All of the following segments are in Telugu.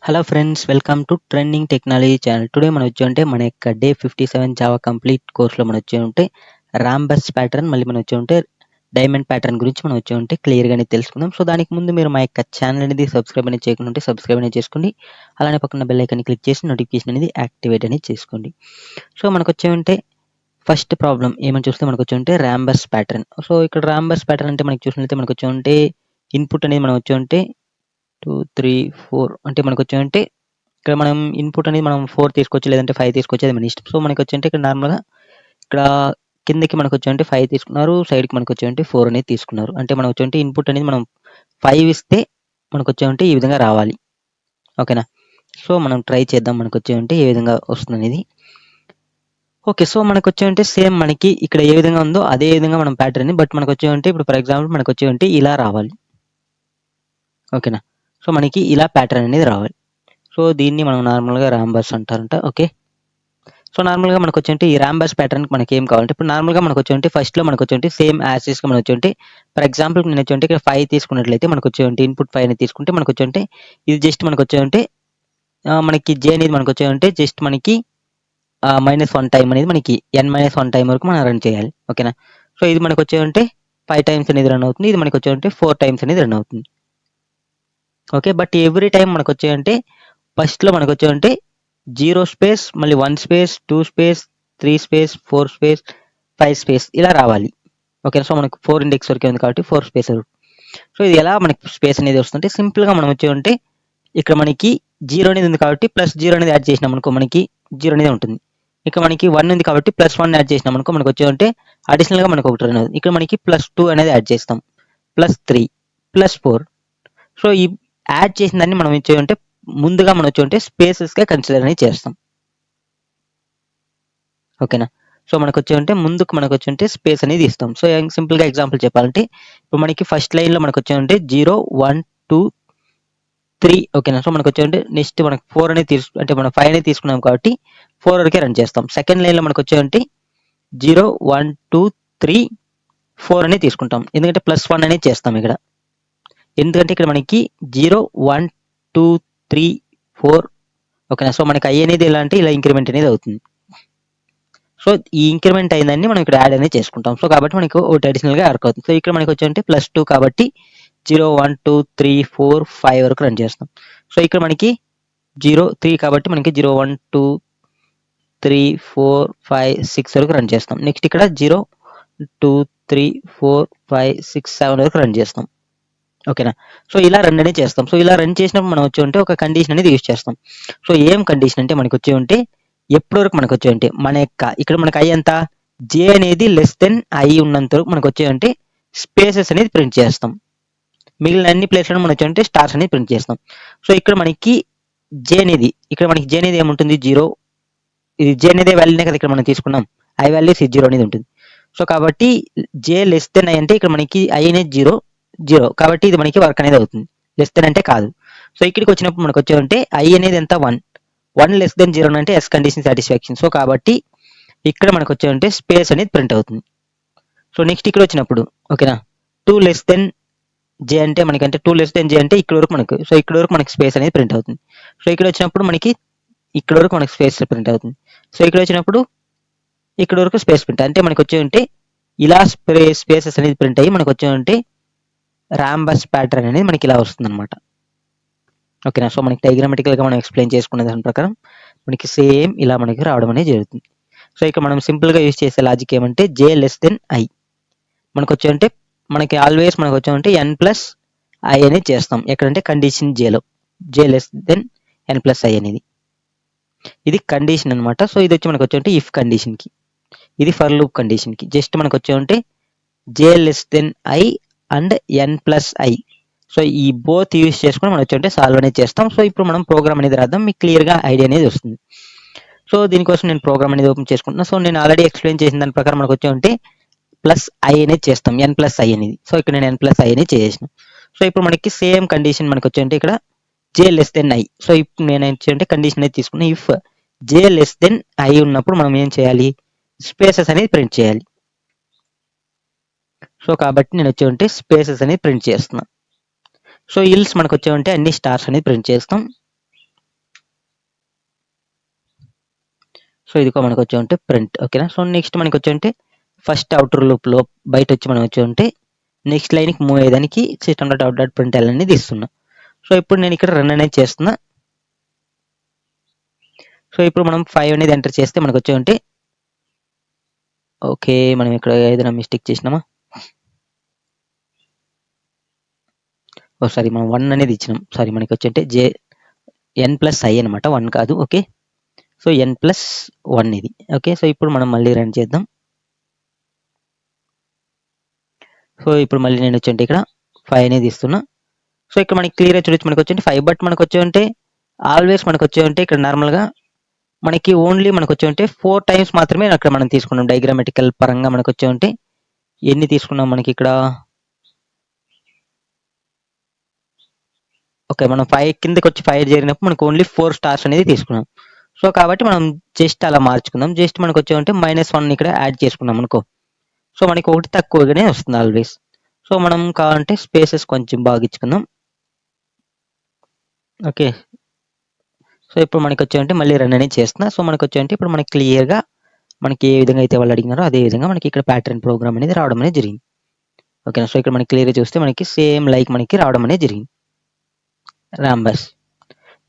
Hello friends, welcome to trending technology channel. Today మనం వచ్చి ఉంటే మన యొక్క డే 57 జావా కంప్లీట్ కోర్స్లో మనం వచ్చి ఉంటే రాంబస్ ప్యాటర్న్, మళ్ళీ మనం వచ్చి ఉంటే డైమండ్ ప్యాటర్న్ గురించి మనం వచ్చి ఉంటే క్లియర్గానే తెలుసుకుందాం. సో దానికి ముందు మీరు మా యొక్క ఛానల్ అనేది సబ్స్క్రైబ్ అనేది చేయకుండా ఉంటే సబ్స్క్రైబ్ అనేది చేసుకోండి. అలానే పక్కన బెల్ ఐకాన్ క్లిక్ చేసి నోటిఫికేషన్ అనేది యాక్టివేట్ అనేది చేసుకోండి. సో మనకు వచ్చి ఉంటే ఫస్ట్ ప్రాబ్లం ఏమని చూస్తే మనకు వచ్చి ఉంటే రాంబస్ ప్యాటర్న్. సో ఇక్కడ రాంబస్ ప్యాటర్న్ అంటే మనకి చూసినట్లయితే మనకు వచ్చి ఉంటే ఇన్పుట్ అనేది మనం వచ్చి ఉంటే 2, 3, 4 అంటే మనకు వచ్చి ఉంటే ఇక్కడ మనం ఇన్పుట్ అనేది మనం 4 తీసుకోవచ్చు, లేదంటే 5 తీసుకోవచ్చు, అది మన ఇష్టం. సో మనకి వచ్చి అంటే ఇక్కడ నార్మల్‌గా ఇక్కడ కిందకి మనకు వచ్చి అంటే 5 తీసుకున్నారు, సైడ్‌కి మనకు వచ్చి అంటే 4 అనేది తీసుకున్నారు. అంటే మనం వచ్చి అంటే ఇన్పుట్ అనేది మనం 5 ఇస్తే మనకు వచ్చి అంటే ఈ విధంగా రావాలి. ఓకేనా? సో మనం ట్రై చేద్దాం మనకు వచ్చి అంటే ఏ విధంగా వస్తుందనేది. ఓకే. సో మనకు వచ్చి అంటే సేమ్ మనకి ఇక్కడ ఏ విధంగా ఉందో అదే విధంగా మనం ప్యాటర్న్‌ని బట్ మనకు వచ్చి అంటే ఇప్పుడు ఫర్ ఎగ్జాంపుల్ మనకు వచ్చి అంటే ఇలా రావాలి. ఓకేనా? సో మనకి ఇలా ప్యాటర్న్ అనేది రావాలి. సో దీన్ని మనం నార్మల్‌గా రాంబస్ అంటారంట. ఓకే. సో నార్మల్‌గా మనకొచ్చేంటి ఈ రాంబస్ ప్యాటర్న్‌కి మనకేం కావాలంటే ఇప్పుడు నార్మల్‌గా మనకొచ్చేంటి ఫస్ట్‌లో మనకొచ్చేంటి సేమ్ యాజ్ ఇస్‌గా మనకొచ్చేంటి ఫర్ ఎగ్జాంపుల్ నేనొచ్చేంటి ఇక్కడ 5 తీసుకున్నట్లయితే మనకొచ్చేంటి ఇన్పుట్ 5 అనేది తీసుకుంటే మనకొచ్చేంటి ఇది జస్ట్ మనకొచ్చేంటి మనకి జే అనేది మనకొచ్చేంటి జస్ట్ మనకి -1 టైమ్ అనేది మనకి n-1 టైమ్ వరకు మనం రన్ చేయాలి. ఓకేనా? సో ఇది మనకొచ్చేంటి 5 టైమ్స్ అనేది రన్ అవుతుంది. ఇది మనకొచ్చేంటి 4 టైమ్స్ అనేది రన్ అవుతుంది. ఓకే. బట్ ఎవ్రీ టైమ్ మనకొచ్చేంటి ఫస్ట్‌లో మనకొచ్చేంటి 0 స్పేస్, మళ్ళీ 1 space, 2 space, 3 space, 4 space, 5 space ఇలా రావాలి. ఓకేనా? సో మనకు 4 ఇండెక్స్ వరకే ఉంది కాబట్టి 4 స్పేస్ వరకు. సో ఇది ఎలా మనకి స్పేస్ అనేది వస్తుందంటే సింపుల్‌గా మనం వచ్చేమంటే ఇక్కడ మనకి 0 అనేది ఉంది కాబట్టి +0 అనేది యాడ్ చేసినామనుకో మనకి 0 అనేది ఉంటుంది. ఇక్కడ మనకి 1 ఉంది కాబట్టి +1 యాడ్ చేసినామనుకో మనకు వచ్చేమంటే అడిషనల్‌గా మనకు ఒకటి రన్ అవుతుంది. ఇక్కడ మనకి +2 అనేది యాడ్ చేస్తాం. +3, +4. సో ఈ యాడ్ చేసిన దాన్ని మనం వచ్చేమంటే ముందుగా మనం వచ్చేమంటే స్పేసెస్‌గా కన్సిడర్ అనేది చేస్తాం. ఓకేనా? సో మనకొచ్చేమంటే ముందుకు మనకొచ్చేంటే స్పేస్ అనేది ఇస్తాం. సో సింపుల్‌గా ఎగ్జాంపుల్ చెప్పాలంటే ఇప్పుడు మనకి ఫస్ట్ లైన్‌లో మనకొచ్చేమంటే 0, 1, 2, 3 ఓకేనా? సో మనకొచ్చేమంటే నెక్స్ట్ మనకు 4 అనేది అంటే మనం 5 అనేది తీసుకున్నాం కాబట్టి 4 వరకే రన్ చేస్తాం. సెకండ్ లైన్‌లో మనకొచ్చేమంటే 0, 1, 2, 3, 4 అనేది తీసుకుంటాం. ఎందుకంటే +1 అనేది చేస్తాం ఇక్కడ. ఎందుకంటే ఇక్కడ మనకి 0, 1, 2, 3, 4 ఓకేనా? సో మనకి i అనేది ఎలా అంటే ఇలా ఇంక్రిమెంట్ అనేది అవుతుంది. సో ఈ ఇంక్రిమెంట్ అయిందాన్ని మనం ఇక్కడ యాడ్ అనేది చేసుకుంటాం. సో కాబట్టి మనకు ఒకటి అడిషనల్‌గా వర్క్ అవుతుంది. సో ఇక్కడ మనకి వచ్చేంటే +2 కాబట్టి 0, 1, 2, 3, 4, 5 వరకు రన్ చేస్తాం. సో ఇక్కడ మనకి 0, 3 కాబట్టి మనకి 0, 1, 2, 3, 4, 5, 6 వరకు రన్ చేస్తాం. నెక్స్ట్ ఇక్కడ 0, 2, 3, 4, 5, 6, 7 వరకు రన్ చేస్తాం. ఓకేనా? సో ఇలా రన్ అనేది చేస్తాం. సో ఇలా రన్ చేసినప్పుడు మనం వచ్చి ఉంటే ఒక కండిషన్ అనేది యూజ్ చేస్తాం. సో ఏం కండిషన్ అంటే మనకు వచ్చి ఉంటే ఎప్పటి వరకు మనకు వచ్చి ఉంటే మన యొక్క ఇక్కడ మనకు i ఎంత j అనేది i ఉన్నంత వరకు మనకు వచ్చి ఉంటే స్పేసెస్ అనేది ప్రింట్ చేస్తాం. మిగిలిన అన్ని ప్లేస్‌లో మనం వచ్చి ఉంటే స్టార్స్ అనేది ప్రింట్ చేస్తాం. సో ఇక్కడ మనకి j అనేది ఇక్కడ మనకి j అనేది ఏముంటుంది 0 ఇది j అనేది వాల్యూనే కదా ఇక్కడ మనం తీసుకున్నాం. i వాల్యూస్ 0 అనేది ఉంటుంది. సో కాబట్టి j i అంటే ఇక్కడ మనకి i అనేది 0 కాబట్టి ఇది మనకి వర్క్ అనేది అవుతుంది. అంటే కాదు. సో ఇక్కడికి వచ్చినప్పుడు మనకు వచ్చేదంటే i అనేది ఎంత 1 1 <0 అంటే ఎస్ కండిషన్ సాటిస్ఫాక్షన్. సో కాబట్టి ఇక్కడ మనకు వచ్చేదంటే స్పేస్ అనేది ప్రింట్ అవుతుంది. సో నెక్స్ట్ ఇక్కడ వచ్చినప్పుడు ఓకేనా 2 j అంటే మనకంటే 2 j అంటే ఇక్కడ వరకు మనకు సో ఇక్కడ వరకు మనకి స్పేస్ అనేది ప్రింట్ అవుతుంది. సో ఇక్కడ వచ్చినప్పుడు మనకి ఇక్కడ వరకు మనకి స్పేస్ ప్రింట్ అవుతుంది. సో ఇక్కడ వచ్చినప్పుడు ఇక్కడ వరకు స్పేస్ ప్రింట్ అంటే మనకు వచ్చేదంటే ఇలా స్పేసెస్ అనేది ప్రింట్ అయ్యి మనకు వచ్చేదంటే రాంబస్ ప్యాటర్న్ అనేది మనకి ఇలా వస్తుందన్నమాట. ఓకేనా? సో మనకి డయాగ్రామాటికల్‌గా మనం ఎక్స్‌ప్లెయిన్ చేసుకున్న దాని ప్రకారం మనకి సేమ్ ఇలా మనకి రావడం అనేది జరుగుతుంది. సో ఇక్కడ మనం సింపుల్‌గా యూజ్ చేసే లాజిక్ ఏమంటే j i మనకొచ్చేదంటే మనకి ఆల్వేస్ మనకొచ్చేదంటే n+i అనేది చేస్తాం. ఎక్కడంటే కండిషన్ jలో j n+i అనేది. ఇది కండిషన్ అన్నమాట. సో ఇది వచ్చి మనకు వచ్చేదంటే ఇఫ్ కండిషన్‌కి. ఇది ఫర్ లూప్ కండిషన్‌కి. జస్ట్ మనకు వచ్చేదంటే j i and n+i so ఈ బోత్ యూజ్ చేసుకొని మనం వచ్చి సాల్వ్ అనేది చేస్తాం. సో ఇప్పుడు మనం ప్రోగ్రామ్ అనేది రాద్దాం. మీకు క్లియర్‌గా ఐడియా అనేది వస్తుంది. సో దీనికోసం నేను ప్రోగ్రామ్ అనేది ఓపెన్ చేసుకుంటున్నా. సో నేను ఆల్రెడీ ఎక్స్‌ప్లెయిన్ చేసిన దాని ప్రకారం మనకు వచ్చి +i అనేది చేస్తాం. n+i అనేది. సో ఇక్కడ నేను n+i అనేది చేసేసిన. సో ఇప్పుడు మనకి సేమ్ కండిషన్ మనకు వచ్చి ఇక్కడ j i సో ఇప్పుడు నేను ఏంటంటే కండిషన్ అనేది తీసుకున్నా. ఇఫ్ j i ఉన్నప్పుడు మనం ఏం చేయాలి స్పేసెస్ అనేది ప్రింట్ చేయాలి. సో కాబట్టి నేను వచ్చి స్పేసెస్ అనేది ప్రింట్ చేస్తున్నా. సో ఇల్స్ మనకు వచ్చేవంటే అన్ని స్టార్స్ అనేది ప్రింట్ చేస్తాం. సో ఇదిగో మనకు వచ్చి ఉంటే ప్రింట్. ఓకేనా. సో నెక్స్ట్ మనకి వచ్చి ఉంటే ఫస్ట్ అవుటర్ లూప్లో బయట వచ్చి మనం వచ్చి ఉంటే నెక్స్ట్ లైన్కి మూవ్ అయ్యేదానికి system dot out dot print అనేది ఇస్తున్నా. సో ఇప్పుడు నేను ఇక్కడ రన్ అనేది చేస్తున్నా. సో ఇప్పుడు మనం 5 అనేది ఎంటర్ చేస్తే మనకు వచ్చి ఉంటే ఓకే, మనం ఇక్కడ ఏదైనా మిస్టేక్ చేసినామా? సారీ, మనం 1 అనేది ఇచ్చినాం. సారీ, మనకి వచ్చి అంటే n+i అనమాట, 1 కాదు. ఓకే, సో n+1 ఇది. ఓకే, సో ఇప్పుడు మనం మళ్ళీ రన్ చేద్దాం. సో ఇప్పుడు మళ్ళీ నేను వచ్చి ఇక్కడ 5 అనేది ఇస్తున్నా. సో ఇక్కడ మనకి క్లియర్గా చూడొచ్చు, మనకు వచ్చి 5. బట్ మనకు వచ్చి ఉంటే ఆల్వేస్ మనకు వచ్చి ఉంటే ఇక్కడ నార్మల్గా మనకి ఓన్లీ మనకు వచ్చి ఉంటే 4 టైమ్స్ మాత్రమే అక్కడ మనం తీసుకున్నాం. డయాగ్రామెటికల్ పరంగా మనకు వచ్చి ఉంటే ఎన్ని తీసుకున్నాం మనకి ఇక్కడ? ఓకే, మనం 5 కిందకి వచ్చి 5 చేరినప్పుడు మనకు ఓన్లీ 4 స్టార్స్ అనేది తీసుకున్నాం. సో కాబట్టి మనం జస్ట్ అలా మార్చుకుందాం. జస్ట్ మనకు వచ్చి ఉంటే -1 ఇక్కడ యాడ్ చేసుకున్నాం అనుకో, సో మనకి ఒకటి తక్కువగానే వస్తుంది ఆల్వేస్. సో మనం కావాలంటే స్పేసెస్ కొంచెం బాగా ఇచ్చుకుందాం. ఓకే, సో ఇప్పుడు మనకి వచ్చి మళ్ళీ రన్ అనేది చేస్తున్నా. సో మనకి వచ్చి ఇప్పుడు మనకి క్లియర్గా మనకి ఏ విధంగా అయితే వాళ్ళు అడిగినారో అదే విధంగా మనకి ఇక్కడ ప్యాటర్న్ ప్రోగ్రామ్ అనేది రావడం అనేది జరిగింది. ఓకేనా. సో ఇక్కడ మనకి క్లియర్గా చూస్తే మనకి సేమ్ లైక్ మనకి రావడం అనేది జరిగింది. రాంబస్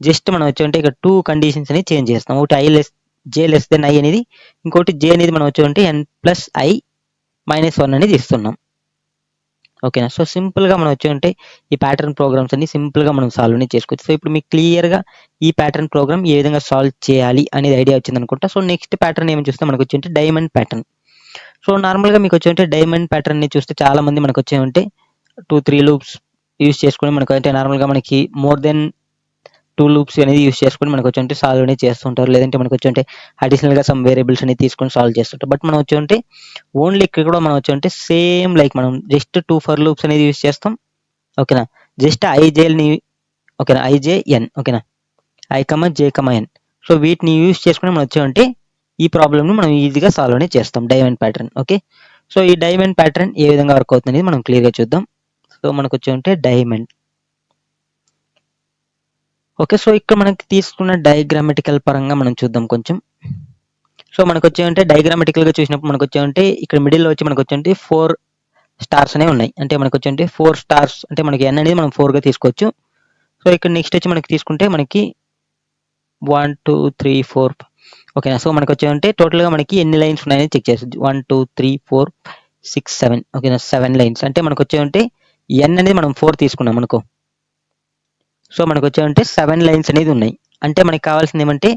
జస్ట్ మనం వచ్చి ఇక్కడ 2 కండిషన్స్ అనేది చేంజ్ చేస్తాం. ఒకటి j<i అనేది, ఇంకోటి j అనేది మనం వచ్చి n+i-1 అనేది ఇస్తున్నాం. ఓకేనా. సో సింపుల్గా మనం వచ్చి ఈ ప్యాటర్న్ ప్రోగ్రామ్స్ అన్ని సింపుల్గా మనం సాల్వ్ అనేది చేసుకోవచ్చు. సో ఇప్పుడు మీకు క్లియర్గా ఈ ప్యాటర్న్ ప్రోగ్రామ్ ఏ విధంగా సాల్వ్ చేయాలి అనేది ఐడియా వచ్చింది అనుకుంటా. సో నెక్స్ట్ ప్యాటర్న్ ఏమని చూస్తే మనకు వచ్చి డైమండ్ ప్యాటర్న్. సో నార్మల్గా మీకు వచ్చి డైమండ్ ప్యాటర్న్ని చూస్తే చాలా మంది మనకు వచ్చి 2-3 లూప్స్ యూస్ చేసుకుని మనకు అంటే నార్మల్గా మనకి మోర్ దెన్ 2 లూప్స్ అనేది యూస్ చేసుకుని మనకు వచ్చి సాల్వ్ అనేది చేస్తుంటారు. లేదంటే మనకు వచ్చి అడిషనల్గా సమ్ వేరియబుల్స్ అనేది తీసుకొని సాల్వ్ చేస్తుంటారు. బట్ మనం వచ్చి ఓన్లీ ఇక్కడ కూడా మనం వచ్చి సేమ్ లైక్ మనం జస్ట్ 2 ఫర్ లూప్స్ అనేది యూస్ చేస్తాం. ఓకేనా. జస్ట్ ఐజేని ఓకేనా, IJN ఓకేనా, I, J, N. సో వీటిని యూస్ చేసుకుని మనం వచ్చి ఈ ప్రాబ్లమ్ని మనం ఈజీగా సాల్వ్ అనేది చేస్తాం డైమండ్ ప్యాటర్న్. ఓకే, సో ఈ డైమండ్ ప్యాటర్న్ ఏ విధంగా వర్క్ అవుతుంది అనేది మనం క్లియర్గా చూద్దాం. సో మనకు వచ్చి డైమండ్. ఓకే, సో ఇక్కడ మనకి తీసుకున్న డయాగ్రామెటికల్ పరంగా మనం చూద్దాం కొంచెం. సో మనకు వచ్చి డయాగ్రామెటికల్గా చూసినప్పుడు మనకు వచ్చి ఇక్కడ మిడిల్లో వచ్చి మనకు వచ్చి 4 స్టార్స్ అనేవి ఉన్నాయి. అంటే మనకు వచ్చి 4 స్టార్స్ అంటే మనకి n అనేది మనం 4గా తీసుకోవచ్చు. సో ఇక్కడ నెక్స్ట్ వచ్చి మనకి తీసుకుంటే మనకి 1 2 3 4 ఓకేనా. సో మనకు వచ్చి టోటల్గా మనకి ఎన్ని లైన్స్ ఉన్నాయని చెక్ చేసి 1 2 3 4 6 7 ఓకేనా, 7 లైన్స్. అంటే మనకు వచ్చి n అనేది మనం 4 తీసుకున్నాం అనుకో. సో మనకు వచ్చి 7 లైన్స్ అనేది ఉన్నాయి. అంటే మనకి కావాల్సింది ఏమంటే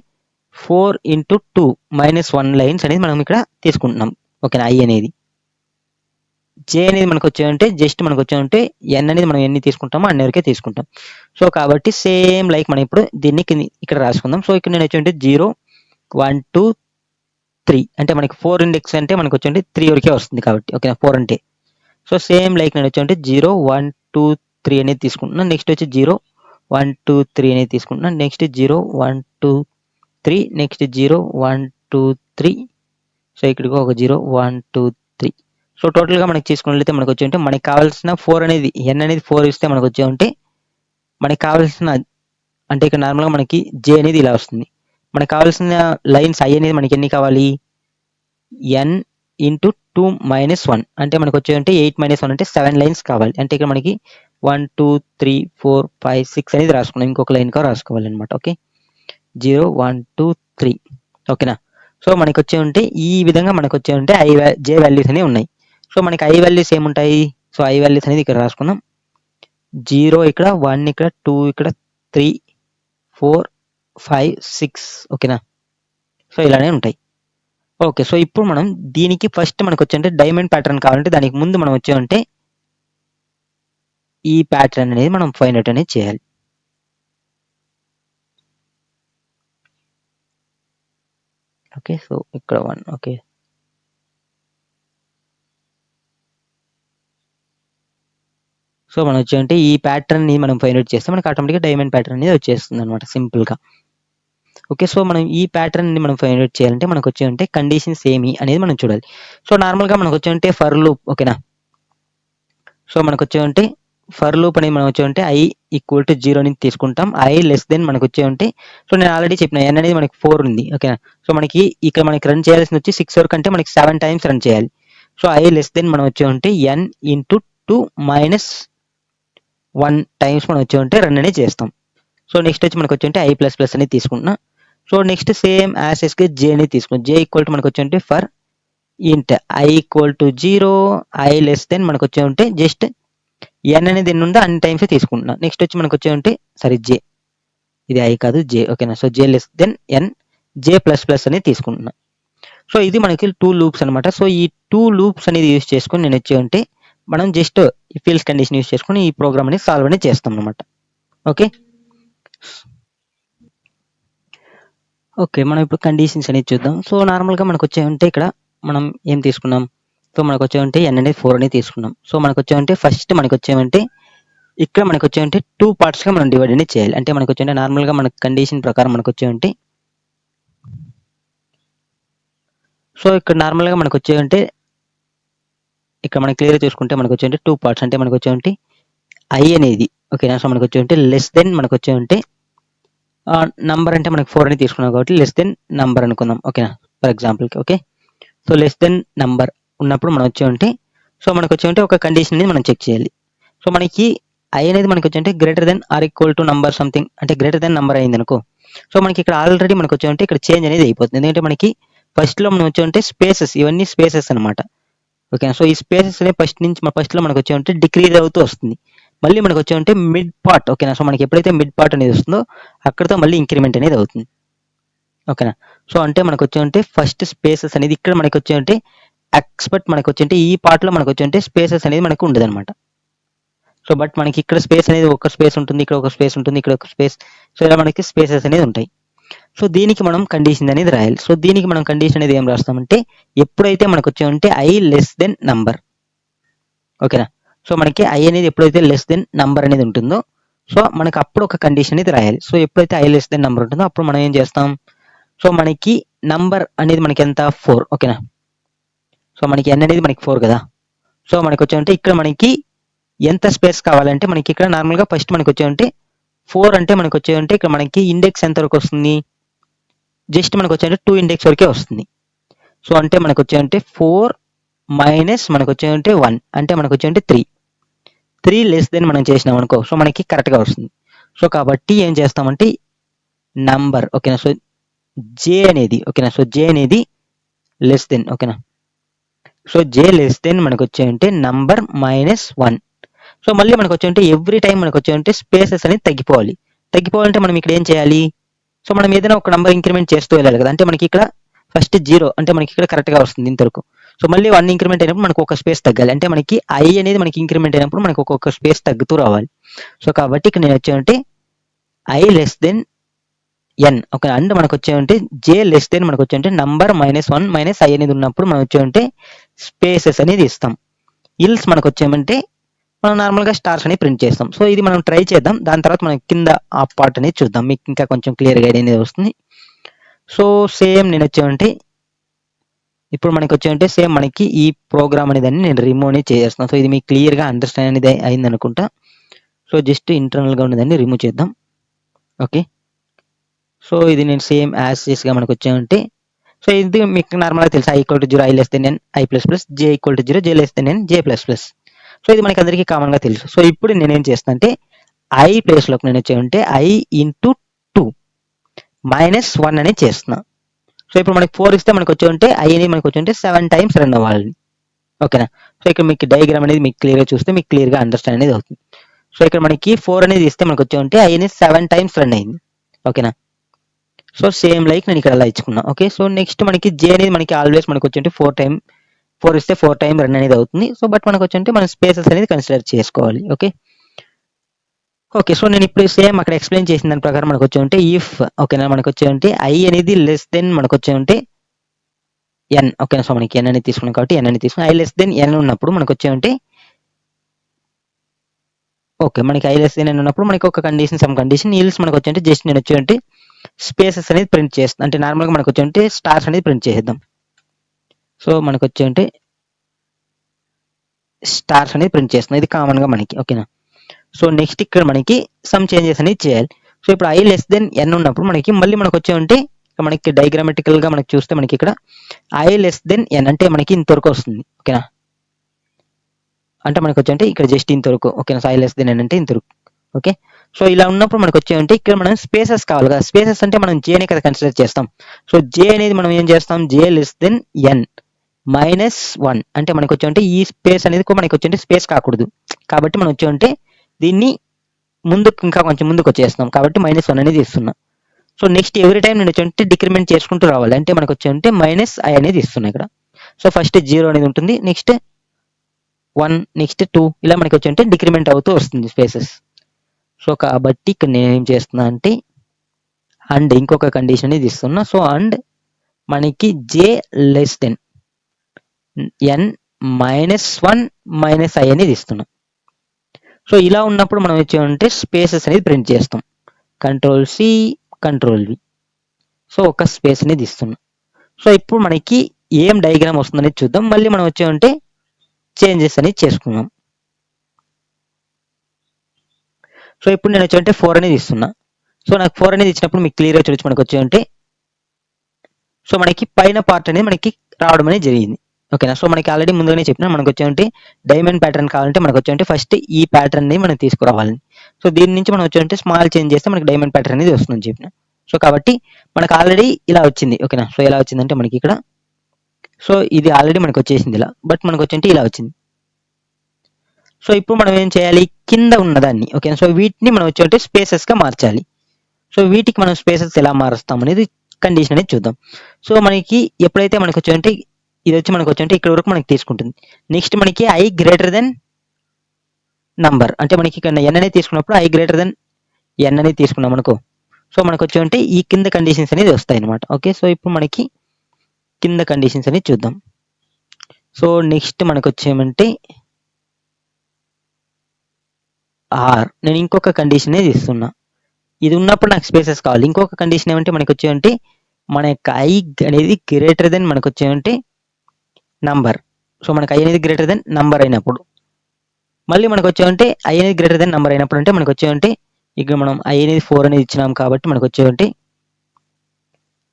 4 × 2 - 1 లైన్స్ అనేది మనం ఇక్కడ తీసుకుంటున్నాం. ఓకేనా. I అనేది, J అనేది మనకు వచ్చి జస్ట్ మనకు వచ్చి n అనేది మనం ఎన్ని తీసుకుంటామో అన్ని వరకే తీసుకుంటాం. సో కాబట్టి సేమ్ లైక్ మనం ఇప్పుడు దీన్ని ఇక్కడ రాసుకుందాం. సో ఇక్కడ నేను వచ్చి 0 1 2 3 అంటే మనకి 4 ఇండెక్స్ అంటే మనకు వచ్చి 3 వరకే వస్తుంది కాబట్టి. ఓకేనా, 4 అంటే. సో సేమ్ లైక్ నేను వచ్చి 0 1 2 3 అనేది తీసుకుంటున్నాను. నెక్స్ట్ వచ్చి 0 1 2 3 అనేది తీసుకుంటున్నాను. Next 0 1 2 3 next 0 1 2 3. సో ఇక్కడికి ఒక 0 1 2 3. సో టోటల్గా మనకి తీసుకున్నట్లయితే మనకు వచ్చి మనకి కావాల్సిన 4 అనేది n అనేది 4 ఇస్తే మనకు వచ్చి మనకి కావాల్సిన అంటే ఇక్కడ నార్మల్గా మనకి J అనేది ఇలా వస్తుంది. మనకి కావాల్సిన లైన్స్ I అనేది మనకి ఎన్ని కావాలి? n × 2 - 1 అంటే మనకు వచ్చి 8 - 1 అంటే 7 లైన్స్ కావాలి. అంటే ఇక్కడ మనకి 1 2 3 4 5 6 అనేది రాసుకున్నాం. ఇంకొక లైన్ కా రాసుకోవాలన్నమాట. ఓకే, 0 1 2 3 ఓకేనా. సో మనకి వచ్చి ఈ విధంగా మనకు వచ్చి J వాల్యూస్ అనేవి ఉన్నాయి. సో మనకి I వాల్యూస్ ఏముంటాయి? సో I వాల్యూస్ అనేది ఇక్కడ రాసుకుందాం. 0 ఇక్కడ, 1 ఇక్కడ, 2 ఇక్కడ, 3 4 5 6 ఓకేనా. సో ఇలానే ఉంటాయి. ఓకే, సో ఇప్పుడు మనం దీనికి ఫస్ట్ మనకు వచ్చి డైమండ్ ప్యాటర్న్ కావాలంటే దానికి ముందు మనం వచ్చి ఈ ప్యాటర్న్ అనేది మనం ఫైండ్ అవుట్ అనేది చేయాలి. ఓకే, సో ఇక్కడ 1 ఓకే. సో మనం వచ్చి ఈ ప్యాటర్న్ ని మనం ఫైండ్ అవుట్ చేస్తే మనకి ఆటోమేటిక్గా డైమండ్ ప్యాటర్న్ అనేది వచ్చేస్తుంది అనమాట సింపుల్గా. ఓకే, సో మనం ఈ ప్యాటర్న్ ని మనం ఫైండ్ అవుట్ చేయాలంటే మనకు వచ్చి కండిషన్స్ ఏమి అనేది మనం చూడాలి. సో నార్మల్గా మనకు వచ్చి ఫర్ లూప్ ఓకేనా. సో మనకు వచ్చి ఫర్ లూప్ అనేది మనం వచ్చే I ఈక్వల్ టు 0 ని తీసుకుంటాం. I లెస్ దెన్ మనకు వచ్చే ఉంటే, సో నేను ఆల్రెడీ చెప్పిన n అనేది మనకి 4 ఉంది. ఓకేనా. సో మనకి ఇక్కడ మనకి రన్ చేయాల్సింది వచ్చి 6 వరకు అంటే మనకి 7 టైమ్స్ రన్ చేయాలి. సో I లెస్ దెన్ మనం వచ్చే ఉంటే n ఇంటూ 2 మైనస్ 1 టైమ్స్ మనం వచ్చే ఉంటే రన్ అనేది చేస్తాం. సో నెక్స్ట్ వచ్చి మనకు వచ్చి ఉంటే I ప్లస్ ప్లస్ అనేది తీసుకుంటున్నా. సో నెక్స్ట్ సేమ్ యాసెస్కి j అనేది తీసుకుంటాం. j ఈక్వల్ టు మనకు వచ్చి ఉంటే ఫర్ ఇంట్ I equal to 0, I less than మనకు వచ్చే ఉంటే జస్ట్ n అనేది ఎన్ని ఉందో అన్ని టైమ్స్ తీసుకుంటున్నా. నెక్స్ట్ వచ్చి మనకు వచ్చే ఉంటే సారీ j, ఇది I కాదు j. ఓకేనా. So j less than n, j plus plus అనేది తీసుకుంటున్నా. సో ఇది మనకి 2 లూప్స్ అనమాట. సో ఈ 2 లూప్స్ అనేది యూజ్ చేసుకొని నేను వచ్చి ఉంటే మనం just if else condition use చేసుకొని ఈ ప్రోగ్రామ్ అనేది సాల్వ్ అనేది చేస్తాం అనమాట. ఓకే ఓకే మనం ఇప్పుడు కండిషన్స్ అనేది చూద్దాం. సో నార్మల్గా మనకు వచ్చే ఉంటే ఇక్కడ మనం ఏం తీసుకున్నాం, సో మనకు వచ్చే ఉంటే n అనేది 4 అనేది తీసుకున్నాం. సో మనకు వచ్చే ఉంటే ఫస్ట్ మనకు వచ్చేమంటే ఇక్కడ మనకు వచ్చే ఉంటే 2 పార్ట్స్గా మనం డివైడ్ అనేది చేయాలి. అంటే మనకు వచ్చే నార్మల్గా మన కండిషన్ ప్రకారం మనకు వచ్చే ఉంటే, సో ఇక్కడ నార్మల్గా మనకు వచ్చే ఉంటే ఇక్కడ మనం క్లియర్ చూసుకుంటే మనకు వచ్చే ఉంటే 2 పార్ట్స్. అంటే మనకు వచ్చే ఉంటే I అనేది ఓకేనా. సో మనకు వచ్చే ఉంటే లెస్ దెన్ మనకు వచ్చే ఉంటే నంబర్ అంటే మనకు 4 అని తీసుకున్నాం కాబట్టి లెస్ దెన్ నంబర్ అనుకుందాం. ఓకేనా ఫర్ ఎగ్జాంపుల్కి. Okay so less than number ఉన్నప్పుడు మనం వచ్చే ఉంటే, సో మనకు వచ్చే ఉంటే ఒక కండిషన్ అనేది మనం చెక్ చేయాలి. సో మనకి I అనేది మనకు వచ్చే ఉంటే greater than or equal to number something, అంటే గ్రేటర్ దెన్ నంబర్ అయింది అనుకో. సో మనకి ఇక్కడ ఆల్రెడీ మనకు వచ్చే ఉంటే ఇక్కడ చేంజ్ అనేది అయిపోతుంది. ఎందుకంటే మనకి ఫస్ట్లో మనం వచ్చే ఉంటే స్పేసెస్, ఇవన్నీ స్పేసెస్ అనమాట. ఓకేనా. సో ఈ స్పేసెస్ అనేవి ఫస్ట్లో మనకు వచ్చే ఉంటే డిక్రీజ్ అవుతూ వస్తుంది. మళ్ళీ మనకు వచ్చే ఉంటే మిడ్ పార్ట్. ఓకేనా. సో మనకి ఎప్పుడైతే మిడ్ పార్ట్ అనేది వస్తుందో అక్కడితో మళ్ళీ ఇంక్రిమెంట్ అనేది అవుతుంది. ఓకేనా. సో అంటే మనకు వచ్చే ఉంటే ఫస్ట్ స్పేసెస్ అనేది ఇక్కడ మనకు వచ్చే ఉంటే ఎక్స్పెక్ట్ మనకు వచ్చే ఉంటే ఈ పార్ట్లో మనకు వచ్చే ఉంటే స్పేసెస్ అనేది మనకు ఉండదు అనమాట. సో బట్ మనకి ఇక్కడ స్పేస్ అనేది ఒక స్పేస్ ఉంటుంది, ఇక్కడ ఒక స్పేస్ ఉంటుంది, ఇక్కడ ఒక స్పేస్. సో ఇలా మనకి స్పేసెస్ అనేది ఉంటాయి. సో దీనికి మనం కండిషన్ అనేది రాయాలి. సో దీనికి మనం కండిషన్ అనేది ఏం రాస్తామంటే ఎప్పుడైతే మనకు వచ్చే ఉంటే I లెస్ దెన్ నంబర్. ఓకేనా. సో మనకి I అనేది ఎప్పుడైతే లెస్ దెన్ నంబర్ అనేది ఉంటుందో, సో మనకి అప్పుడు ఒక కండిషన్ అనేది రాయాలి. సో ఎప్పుడైతే I లెస్ దెన్ నంబర్ ఉంటుందో అప్పుడు మనం ఏం చేస్తాం, సో మనకి నంబర్ అనేది మనకి ఎంత 4. ఓకేనా. సో మనకి n అనేది మనకి 4 కదా. సో మనకి వచ్చే ఉంటే ఇక్కడ మనకి ఎంత స్పేస్ కావాలంటే మనకి ఇక్కడ నార్మల్గా ఫస్ట్ మనకి వచ్చే ఉంటే 4 అంటే మనకి వచ్చే ఉంటే ఇక్కడ మనకి ఇండెక్స్ ఎంత వరకు వస్తుంది, జస్ట్ మనకు వచ్చే 2 ఇండెక్స్ వరకే వస్తుంది. సో అంటే మనకు వచ్చే ఉంటే 4 మైనస్ మనకు వచ్చే ఉంటే 1 అంటే మనకు వచ్చే ఉంటే 3 లెస్ దెన్ మనం చేసినాం అనుకో, సో మనకి కరెక్ట్గా వస్తుంది. సో కాబట్టి ఏం చేస్తామంటే నంబర్. ఓకేనా. సో j అనేది ఓకేనా. సో j అనేది లెస్ దెన్. ఓకేనా. సో j లెస్ దెన్ మనకు వచ్చే ఉంటే నంబర్ మైనస్ 1. సో మళ్ళీ మనకు వచ్చే ఉంటే ఎవ్రీ టైం మనకు వచ్చే ఉంటే స్పేసెస్ అనేది తగ్గిపోవాలంటే మనం ఇక్కడ ఏం చేయాలి, సో మనం ఏదైనా ఒక నంబర్ ఇంక్రిమెంట్ చేస్తూ వెళ్ళాలి కదా. అంటే మనకి ఇక్కడ ఫస్ట్ 0 అంటే మనకి ఇక్కడ కరెక్ట్గా వస్తుంది ఇంతవరకు. సో మళ్ళీ 1 ఇంక్రిమెంట్ అయినప్పుడు మనకు ఒక స్పేస్ తగ్గాలి. అంటే మనకి I అనేది మనకి ఇంక్రిమెంట్ అయినప్పుడు మనకు ఒక్కొక్క స్పేస్ తగ్గుతూ రావాలి. సో కాబట్టి ఇక్కడ నేను వచ్చే ఉంటే I less than n. Okay and మనకు వచ్చే ఉంటే j లెస్ దెన్ మనకు వచ్చే ఉంటే నంబర్ మైనస్ 1 మైనస్ I అనేది ఉన్నప్పుడు మనం వచ్చే ఉంటే స్పేసెస్ అనేది ఇస్తాం. ఇల్స్ మనకు వచ్చేమంటే మనం నార్మల్గా స్టార్స్ అని ప్రింట్ చేస్తాం. సో ఇది మనం ట్రై చేద్దాం. దాని తర్వాత మనం కింద ఆ పార్ట్ అనేది చూద్దాం, మీకు ఇంకా కొంచెం క్లియర్గా అనేది వస్తుంది. సో సేమ్ నేను వచ్చేమంటే ఇప్పుడు మనకి వచ్చేమంటే సేమ్ మనకి ఈ ప్రోగ్రామ్ అనేది నేను రిమూవ్ అనేది చేసేస్తున్నాను. సో ఇది మీకు క్లియర్గా అండర్స్టాండ్ అనేది అయింది అనుకుంటా. సో జస్ట్ ఇంటర్నల్గా ఉన్నదాన్ని రిమూవ్ చేద్దాం. ఓకే సో ఇది నేను సేమ్ యాస్గా మనకు వచ్చేమంటే, సో ఇది మీకు నార్మల్గా తెలుసు I equal to 0 I less than n I plus plus, j equal to 0 j less than n j plus plus. So ఇది మనకి అందరికీ కామన్గా తెలుసు. సో ఇప్పుడు నేనేం చేస్తాను అంటే I ప్లేస్లోకి నేను వచ్చేమంటే I ఇంటూ 2 మైనస్ 1 అనేది చేస్తున్నా. సో ఇప్పుడు మనకి 4 ఇస్తే మనకు వచ్చే ఉంటే I అనేది మనకు వచ్చి ఉంటే 7 టైమ్స్ రన్ అవ్వాలి. ఓకేనా. సో ఇక్కడ మీకు డయాగ్రామ్ అనేది మీకు క్లియర్గా చూస్తే మీకు క్లియర్గా అండర్స్టాండ్ అనేది అవుతుంది. సో ఇక్కడ మనకి 4 అనేది ఇస్తే మనకు వచ్చే ఉంటే I అనేది 7 టైమ్స్ రన్ అయింది. ఓకేనా. సో సేమ్ లైక్ నేను ఇక్కడ అలా ఇచ్చుకున్నా. ఓకే సో నెక్స్ట్ మనకి j అనేది మనకి ఆల్వేస్ మనకు వచ్చి ఉంటే 4 ఇస్తే 4 టైమ్ రన్ అనేది అవుతుంది. సో బట్ మనకు వచ్చి ఉంటే మనం స్పేసెస్ అనేది కన్సిడర్ చేసుకోవాలి. ఓకే ఓకే సో నేను ఇప్పుడు సేమ్ అక్కడ ఎక్స్ప్లెయిన్ చేసిన దాని ప్రకారం మనకు వచ్చి ఉంటే ఇఫ్ ఓకేనా మనకు వచ్చి ఉంటే I అనేది లెస్ దెన్ మనకు వచ్చి ఉంటే n. ఓకేనా. సో మనకి n అనేది తీసుకున్నాం కాబట్టి n అనేది తీసుకుని I లెస్ దెన్ n ఉన్నప్పుడు మనకు వచ్చి ఉంటే ఓకే మనకి I లెస్ దెన్ n ఉన్నప్పుడు మనకి ఒక కండిషన్ సమ్ కండిషన్ ఇల్స్ మనకు వచ్చి ఉంటే జస్ట్ నేను వచ్చి ఉంటే స్పేసెస్ అనేది ప్రింట్ చేస్తాను. అంటే నార్మల్గా మనకు వచ్చి ఉంటే స్టార్స్ అనేది ప్రింట్ చేసేద్దాం. సో మనకు వచ్చి ఉంటే స్టార్స్ అనేది ప్రింట్ చేస్తున్నాం, ఇది కామన్గా మనకి. ఓకేనా. సో నెక్స్ట్ ఇక్కడ మనకి సమ్ చేంజెస్ అనేది చేయాలి. సో ఇప్పుడు i లెస్ దెన్ n ఉన్నప్పుడు మనకి మళ్ళీ మనకు వచ్చేమంటే మనకి డయాగ్రామటికల్ గా మనకి చూస్తే మనకి ఇక్కడ i లెస్ దెన్ n అంటే మనకి ఇంతవరకు వస్తుంది. ఓకేనా, అంటే మనకు వచ్చేంటే ఇక్కడ జస్ట్ ఇంతవరకు. ఓకేనా, so i less than n అంటే ఇంతవరకు. ఓకే, సో ఇలా ఉన్నప్పుడు మనకు వచ్చేమంటే ఇక్కడ మనం స్పేసెస్ కావాలి కదా. స్పేసెస్ అంటే మనం j నే కదా కన్సిడర్ చేస్తాం. సో j అనేది మనం ఏం చేస్తాం, j less than n minus 1 అంటే మనకు వచ్చేంటే ఈ స్పేస్ అనేది మనకి వచ్చేంటే స్పేస్ కాకూడదు. కాబట్టి మనం వచ్చేంటే దీన్ని ముందుకు ఇంకా కొంచెం ముందుకు వచ్చేస్తున్నాం కాబట్టి -1 అనేది ఇస్తున్నా. సో నెక్స్ట్ ఎవ్రీ టైం నేను వచ్చేంటే డిక్రిమెంట్ చేసుకుంటూ రావాలి. అంటే మనకు వచ్చేంటే -i అనేది ఇస్తున్నా ఇక్కడ. సో ఫస్ట్ 0 అనేది ఉంటుంది, నెక్స్ట్ 1, నెక్స్ట్ 2 ఇలా మనకి వచ్చేంటే డిక్రిమెంట్ అవుతూ వస్తుంది స్పేసెస్. సో కాబట్టి ఇక్కడ నేను ఏం చేస్తున్నా అంటే అండ్ ఇంకొక కండిషన్ అనేది ఇస్తున్నా. సో అండ్ మనకి j less than n -1 -i అనేది ఇస్తున్నా. సో ఇలా ఉన్నప్పుడు మనం వచ్చేమంటే స్పేసెస్ అనేది ప్రింట్ చేస్తాం. Ctrl+C Ctrl+V. సో ఒక స్పేస్ అనేది ఇస్తున్నాం. సో ఇప్పుడు మనకి ఏం డయాగ్రామ్ వస్తుందనేది చూద్దాం. మళ్ళీ మనం వచ్చేమంటే చేంజెస్ అనేది చేసుకుందాం. సో ఇప్పుడు నేను వచ్చేమంటే 4 అనేది ఇస్తున్నా. సో నాకు 4 అనేది ఇచ్చినప్పుడు మీకు క్లియర్గా చూడొచ్చు మనకు వచ్చేమంటే సో మనకి పైన పార్ట్ అనేది మనకి రావడం అనేది జరిగింది. ఓకేనా, సో మనకి ఆల్రెడీ ముందుగానే చెప్పినా మనకు వచ్చేమంటే డైమండ్ ప్యాటర్న్ కావాలంటే మనకు వచ్చేమంటే ఫస్ట్ ఈ ప్యాటర్న్ ని మనం తీసుకురావాలి. సో దీని నుంచి మనం వచ్చేమంటే స్మాల్ చేంజ్ చేస్తే మనకి డైమండ్ ప్యాటర్న్ అనేది వస్తుందని చెప్పిన. సో కాబట్టి మనకు ఆల్రెడీ ఇలా వచ్చింది. ఓకేనా, సో ఎలా వచ్చిందంటే మనకి ఇక్కడ సో ఇది ఆల్రెడీ మనకు వచ్చేసింది ఇలా, బట్ మనకు వచ్చేంటే ఇలా వచ్చింది. సో ఇప్పుడు మనం ఏం చేయాలి, కింద ఉన్నదాన్ని ఓకేనా, సో వీటిని మనం వచ్చేంటే స్పేసెస్ గా మార్చాలి. సో వీటికి మనం స్పేసెస్ ఎలా మారుస్తాం అనేది కండిషన్ అనేది చూద్దాం. సో మనకి ఎప్పుడైతే మనకు వచ్చేంటే ఇది వచ్చి మనకు వచ్చేంటే ఇక్కడ వరకు మనకి తీసుకుంటుంది. నెక్స్ట్ మనకి i గ్రేటర్ దెన్ నంబర్ అంటే మనకి ఇక్కడ n అనేది తీసుకున్నప్పుడు i గ్రేటర్ దెన్ n అనేది తీసుకున్నాం అనుకో. సో మనకు వచ్చేంటే ఈ కింద కండిషన్స్ అనేది వస్తాయి అనమాట. ఓకే, సో ఇప్పుడు మనకి కింద కండిషన్స్ అనేది చూద్దాం. సో నెక్స్ట్ మనకు వచ్చేమంటే ఆర్ నేను ఇంకొక కండిషన్ అనేది ఇస్తున్నా. ఇది ఉన్నప్పుడు నాకు స్పేసెస్ కావాలి. ఇంకొక కండిషన్ ఏమంటే మనకు వచ్చేమంటే మన యొక్క i అనేది గ్రేటర్ దెన్ మనకు వచ్చేమంటే నంబర్. సో మనకు i అనేది గ్రేటర్ దెన్ నంబర్ అయినప్పుడు మళ్ళీ మనకు వచ్చేమంటే i అనేది గ్రేటర్ దెన్ నంబర్ అయినప్పుడు అంటే మనకు వచ్చేమంటే ఇక్కడ మనం i అనేది 4 అనేది ఇచ్చినాం కాబట్టి మనకు వచ్చేమంటే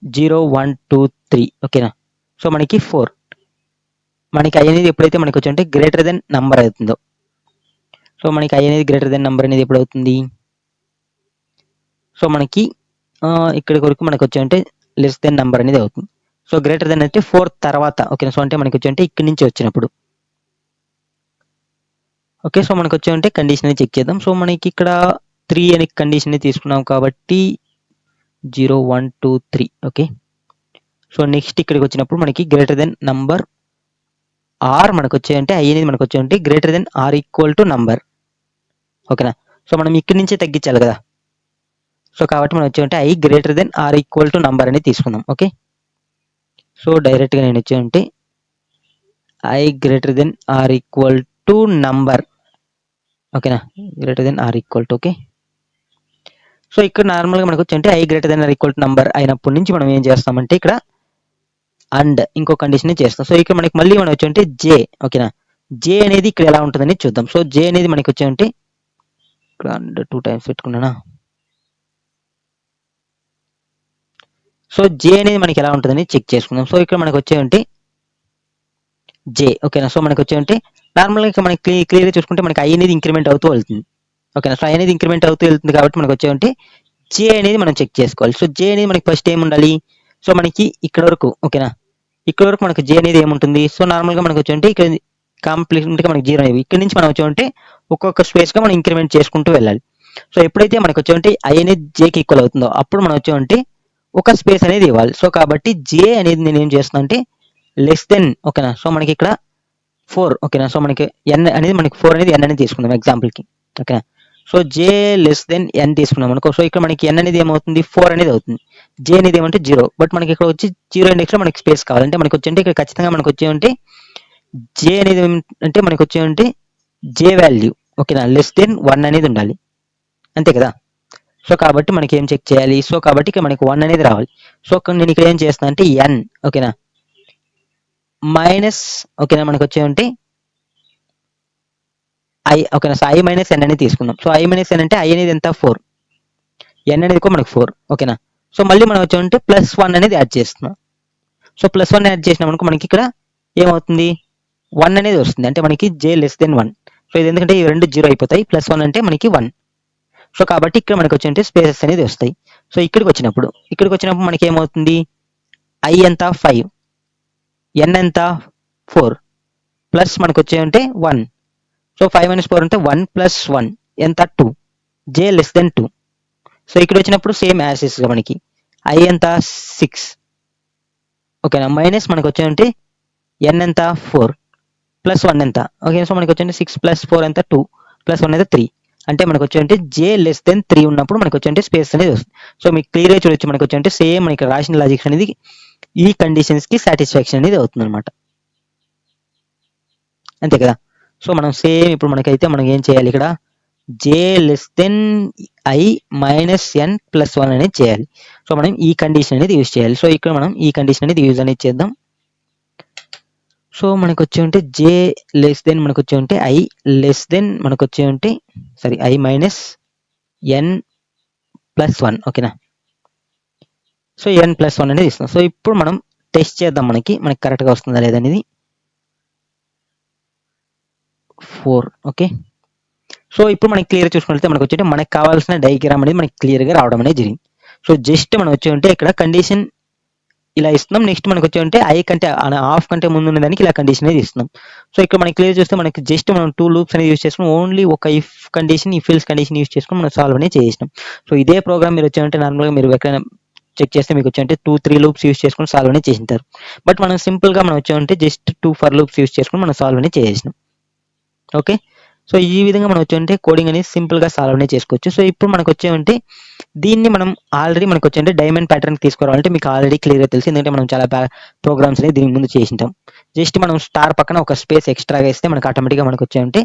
0 1 2 3. ఓకేనా, సో మనకి 4 మనకి i అనేది ఎప్పుడైతే మనకు వచ్చేమంటే గ్రేటర్ దెన్ నంబర్ అవుతుందో, సో మనకి i అనేది గ్రేటర్ దెన్ నంబర్ అనేది ఎప్పుడు అవుతుంది, సో మనకి ఇక్కడ వరకు మనకు వచ్చేమంటే లెస్ దెన్ నంబర్ అనేది అవుతుంది. సో గ్రేటర్ దెన్ అంటే 4 తర్వాత. ఓకేనా, సో అంటే మనకి వచ్చేంటే ఇక్కడి నుంచి వచ్చినప్పుడు. ఓకే, సో మనకు వచ్చేంటే కండిషన్ అనేది చెక్ చేద్దాం. సో మనకి ఇక్కడ 3 అనే కండిషన్ తీసుకున్నాం కాబట్టి 0 1 2 3. ఓకే, సో నెక్స్ట్ ఇక్కడికి వచ్చినప్పుడు మనకి గ్రేటర్ దెన్ నంబర్ ఆర్ మనకు వచ్చేయంటే i అనేది మనకు వచ్చేయంటే greater than or equal to number. ఓకేనా, సో మనం ఇక్కడి నుంచే తగ్గించాలి కదా. సో కాబట్టి మనం వచ్చేయంటే i greater than or equal to number అనేది తీసుకుందాం. ఓకే, సో డైరెక్ట్ గా నేను వచ్చేయంటే i greater than or equal to number. ఓకేనా, greater than or equal to. Okay, so ఇక్కడ నార్మల్గా మనకు వచ్చి అంటే i greater than or equal to number అయినప్పటి నుంచి మనం ఏం చేస్తామంటే ఇక్కడ అండ్ ఇంకో కండిషన్ చేస్తాం. సో ఇక్కడ మనకి మళ్ళీ మనం వచ్చి అంటే j. ఓకేనా, j అనేది ఇక్కడ ఎలా ఉంటుందని చూద్దాం. సో j అనేది మనకి వచ్చి అంటే ఇక్కడ 2 టైమ్స్ పెట్టుకున్నానా. సో j అనేది మనకి ఎలా ఉంటుందని చెక్ చేసుకుందాం. సో ఇక్కడ మనకు వచ్చేయంటే j. ఓకేనా, సో మనకి వచ్చేయంటే నార్మల్గా మనకి క్లియర్గా చూసుకుంటే మనకి i అనేది ఇంక్రిమెంట్ అవుతూ వెళ్తుంది. ఓకేనా, సో i అనేది ఇంక్రిమెంట్ అవుతూ వెళ్తుంది కాబట్టి మనకు వచ్చేయంటే j అనేది మనం చెక్ చేసుకోవాలి. సో j అనేది మనకి ఫస్ట్ ఏముండాలి, సో మనకి ఇక్కడ వరకు. ఓకేనా, ఇక్కడ వరకు మనకు j అనేది ఏముంటుంది, సో నార్మల్గా మనకు వచ్చేయంటే ఇక్కడ కంప్లీట్గా మనకి 0 అనేవి. ఇక్కడ నుంచి మనం వచ్చేయంటే ఒక్కొక్క స్పేస్గా మనం ఇంక్రిమెంట్ చేసుకుంటూ వెళ్ళాలి. సో ఎప్పుడైతే మనకు వచ్చేయంటే i అనేది jకి ఈక్వల్ అవుతుందో అప్పుడు మనం వచ్చేయంటే ఒక స్పేస్ అనేది ఇవ్వాలి. సో కాబట్టి j అనేది నేను ఏం చేస్తున్నా అంటే లెస్ దెన్. ఓకేనా, సో మనకి ఇక్కడ 4. ఓకేనా, సో మనకి n అనేది మనకి 4 అనేది n అనేది తీసుకుందాం ఎగ్జాంపుల్కి. ఓకేనా, so j less than n తీసుకున్నాం అనుకో. సో ఇక్కడ మనకి n అనేది ఏమవుతుంది 4 అనేది అవుతుంది, j అనేది ఏమంటే 0. బట్ మనకి ఇక్కడ వచ్చి 0 ఇండెక్స్ లో మనకి స్పేస్ కావాలంటే మనకి వచ్చి ఇక్కడ ఖచ్చితంగా మనకు వచ్చేయంటే j అనేది అంటే మనకి వచ్చేయంటే j వాల్యూ. ఓకేనా, లెస్ దెన్ 1 అనేది ఉండాలి, అంతే కదా. సో కాబట్టి మనకి ఏం చెక్ చేయాలి, సో కాబట్టి ఇక్కడ మనకి 1 అనేది రావాలి. సో నేను ఇక్కడ ఏం చేస్తాను అంటే n. ఓకేనా, మైనస్. ఓకేనా, మనకు వచ్చేయంటే ఐ ఓకేనా. సో ఐ మైనస్ ఎన్ అనేది తీసుకుందాం. సో ఐ మైనస్ ఎన్ అంటే ఐ అనేది ఎంత 4, ఎన్ అనేది కూడా మనకు 4 ఓకేనా. సో మళ్ళీ మనం వచ్చామంటే +1 అనేది యాడ్ చేస్తున్నాం. సో +1 యాడ్ చేసినాం అనుకో మనకి ఇక్కడ ఏమవుతుంది 1 అనేది వస్తుంది. అంటే మనకి j<1. సో ఇది ఎందుకంటే ఈ రెండు 0 అయిపోతాయి, +1 అంటే మనకి 1. సో కాబట్టి ఇక్కడ మనకి వచ్చి స్పేసెస్ అనేది వస్తాయి. సో ఇక్కడికి వచ్చినప్పుడు మనకి ఏమవుతుంది ఐ ఎంత 5, ఎన్ ఎంత 4 ప్లస్ మనకు వచ్చేయంటే 1. సో 5 - 4 అంటే 1 + 1 ఎంత 2, j<2. సో ఇక్కడ వచ్చినప్పుడు సేమ్ యాసిస్ గా మనకి ఐ ఎంత 6 ఓకేనా, మైనస్ మనకు వచ్చేయంటే ఎన్ ఎంత 4 ప్లస్ 1 ఎంత ఓకే. సో మనకి వచ్చేయంటే 6 + 4 ఎంత 2 + 1 ఎంత 3. అంటే మనకు వచ్చేయంటే j<3 ఉన్నప్పుడు మనకు వచ్చేయంటే స్పేస్ అనేది వస్తుంది. సో మీకు క్లియర్గా చూడొచ్చు మనకు వచ్చేయంటే సేమ్ మనకి రాసిన లాజిక్స్ అనేది ఈ కండిషన్స్ కి సాటిస్ఫాక్షన్ అనేది అవుతుంది అనమాట. అంతే కదా. సో మనం సేమ్ ఇప్పుడు మనకైతే మనం ఏం చేయాలి ఇక్కడ j<i - n + 1 అనేది చేయాలి. సో మనం ఈ కండిషన్ అనేది యూజ్ చేయాలి. సో ఇక్కడ మనం ఈ కండిషన్ అనేది యూజ్ అనేది చేద్దాం. సో మనకు వచ్చి ఉంటే j< మనకు వచ్చి ఉంటే i మనకు వచ్చి ఉంటే సారీ i - n + 1 ఓకేనా. సో n+1 అనేది ఇస్తాం. సో ఇప్పుడు మనం టెస్ట్ చేద్దాం మనకి కరెక్ట్గా వస్తుందా లేదనేది. 4 ఓకే. సో ఇప్పుడు మనకి క్లియర్ చూసుకుంటే మనకు వచ్చి మనకు కావాల్సిన డయాగ్రామ్ అనేది మనకి క్లియర్గా రావడం అనేది జరిగింది. సో జస్ట్ మనం వచ్చి ఉంటే ఇక్కడ కండిషన్ ఇలా ఇస్తున్నాం. నెక్స్ట్ మనకు వచ్చి ఉంటే ఐ కంటే హాఫ్ కంటే ముందు ఉన్న దానికి ఇలా కండిషన్ అనేది ఇస్తున్నాం. సో ఇక్కడ మనకి క్లియర్ చూస్తే మనకి జస్ట్ మనం 2 లూప్స్ అనేది యూస్ చేసుకుని ఓన్లీ ఒక if condition if else condition use చేసుకుని మనం సాల్వ్ అనేది చేసినాం. సో ఇదే ప్రోగ్రామ్ మీరు వచ్చి ఉంటే నార్మల్గా మీరు ఎక్కడైనా చెక్ చేస్తే మీకు వచ్చి అంటే 2-3 లూప్స్ యూస్ చేసుకుని సాల్వ్ అనేది చేసింటారు. బట్ మనం సింపుల్ గా మనం వచ్చి ఉంటే జస్ట్ 2 ఫర్ లూప్స్ యూస్ చేసుకుని మనం సాల్వ్ అనేది చేసినాం. ఓకే. సో ఈ విధంగా మనం వచ్చి కోడింగ్ అనేది సింపుల్ గా సాల్వ్ అనేది చేసుకోవచ్చు. సో ఇప్పుడు మనకు వచ్చే దీన్ని మనం ఆల్రెడీ మనకు వచ్చి డైమండ్ ప్యాటర్న్ తీసుకురావాలంటే మీకు ఆల్రెడీ క్లియర్ గా తెలుసు, ఎందుకంటే మనం చాలా ప్రోగ్రామ్స్ అనేది దీని ముందు చేసింటాం. జస్ట్ మనం స్టార్ పక్కన ఒక స్పేస్ ఎక్స్ట్రాగా ఇస్తే మనకు ఆటోమేటిక్గా మనకు వచ్చే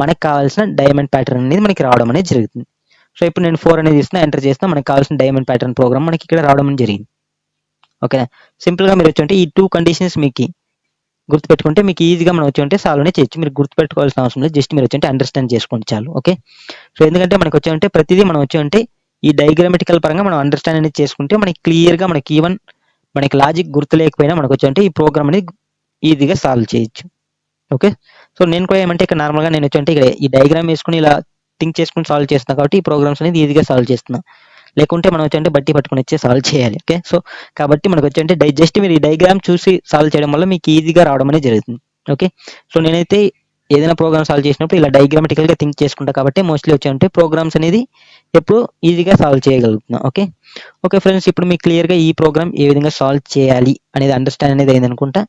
మనకు కావాల్సిన డైమండ్ ప్యాటర్న్ అనేది మనకి రావడం అనేది జరుగుతుంది. సో ఇప్పుడు నేను 4 అనేది ఇస్తున్నా, ఎంటర్ చేస్తున్నా, మనకు కావాల్సిన డైమండ్ ప్యాటర్న్ ప్రోగ్రామ్ మనకి ఇక్కడ రావడం అనేది జరిగింది. ఓకేనా. సింపుల్ గా మీరు వచ్చి ఈ 2 కండిషన్స్ మీకు గుర్తుపెట్టుకుంటే మీకు ఈజీగా మనం వచ్చి సాల్వ్ అనేది చేయొచ్చు. మీరు గుర్తుపెట్టుకోవాల్సిన అవసరం లేదు, జస్ట్ మీరు వచ్చి అండర్స్టాండ్ చేసుకోండి చాలు. ఓకే. సో ఎందుకంటే మనకు వచ్చి ప్రతిదీ మనం వచ్చి ఈ డయాగ్రామటికల్ పరంగా మనం అండర్స్టాండ్ అనేది చేసుకుంటే మనకి క్లియర్ గా మనకి ఈవెన్ మనకి లాజిక్ గుర్తు లేకపోయినా మనకు వచ్చి ఈ ప్రోగ్రామ్ అనేది ఈజీగా సాల్వ్ చేయొచ్చు. ఓకే. సో నేను కూడా ఏమంటే ఇక్కడ నార్మల్గా నేను వచ్చి ఇక్కడ ఈ డయాగ్రామ్ వేసుకుని ఇలా థింక్ చేసుకుని సాల్వ్ చేస్తున్నా కాబట్టి ఈ ప్రోగ్రామ్స్ అనేది ఈజీగా సాల్వ్ చేస్తున్నా. లేకుంటే మనం వచ్చి బట్టి పట్టుకుని వచ్చి సాల్వ్ చేయాలి. ఓకే. సో కాబట్టి మనకు వచ్చి జస్ట్ మీరు ఈ డయాగ్రామ్ చూసి సాల్వ్ చేయడం వల్ల మీకు ఈజీగా రావడం అనేది జరుగుతుంది. ఓకే. సో నేనైతే ఏదైనా ప్రోగ్రామ్ సాల్వ్ చేసినప్పుడు ఇలా డయాగ్రామటికల్ గా థింక్ చేసుకుంటా కాబట్టి మోస్ట్లీ వచ్చి ప్రోగ్రామ్స్ అనేది ఎప్పుడు ఈజీగా సాల్వ్ చేయగలుగుతున్నా. ఓకే. ఓకే ఫ్రెండ్స్, ఇప్పుడు మీకు క్లియర్ గా ఈ ప్రోగ్రామ్ ఏ విధంగా సాల్వ్ చేయాలి అనేది అండర్స్టాండ్ అనేది అయింది అనుకుంటా.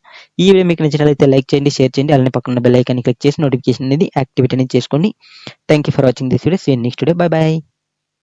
ఈ వీడియో మీకు నచ్చినట్లయితే లైక్ చేయండి, షేర్ చేయండి, అలానే పక్కన బెల్ ఐకాన్ క్లిక్ చేసి నోటిఫికేషన్ అనేది యాక్టివేట్ అనేది చేసుకోండి. Thank you for watching this video. See you next video. Bye by.